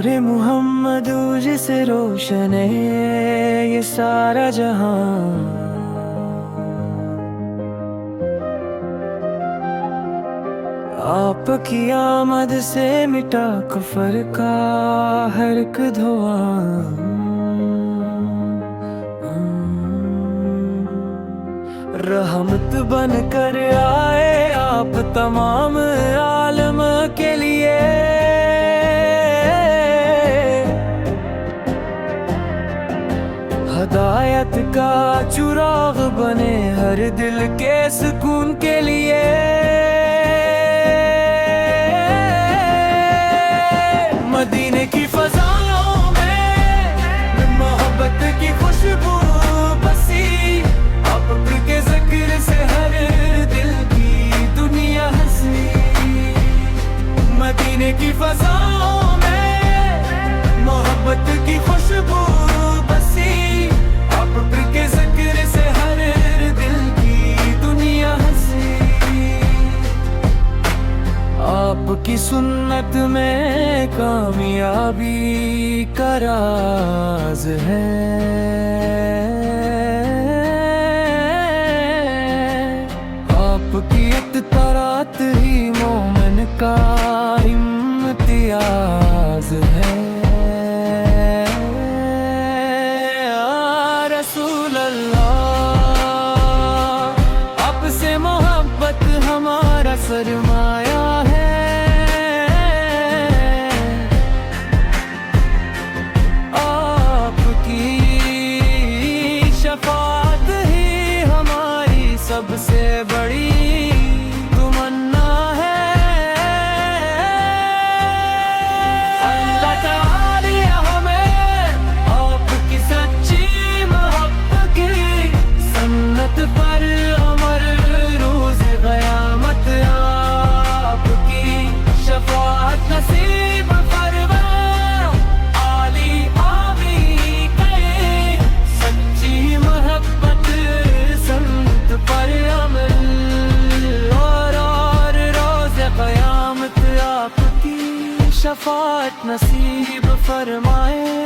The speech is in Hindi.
नूरे मोहम्मद जिसे रोशन है ये सारा जहां। आपकी आमद से मिटा कफर का हर एक धुआं। रहमत बन कर आए आप तमाम आलम के लिए। हदायत का चुराग बने हर दिल के सुकून के लिए। मदीने की फजाओं में मोहब्बत की खुशबू बसी। आपके जिक्र से हर दिल की दुनिया हंसी। मदीने की फजाओं में मोहब्बत की खुशबू बसी। आपके जिक्र से हर दिल की दुनिया हंसी। आपकी सुन्नत में कामयाबी का राज है। आपकी इत्तरात ही मोमिन का इम्तियाज है। या रसूल अल्लाह, आपसे मोहब्बत हमारा सरमाया है। आपकी शफाअत ही हमारी सबसे बड़ी तमन्ना है। अल्लाह ताला हमें आपकी सच्ची मोहब्बत की सुन्नत पर अमर रोज़ क़यामत आपकी शफाअत नसीब फरमा। आली आमी कहे सच्ची मोहब्बत संत पर अमल। और रोज़ क़यामत आपकी शफाअत नसीब फरमाए।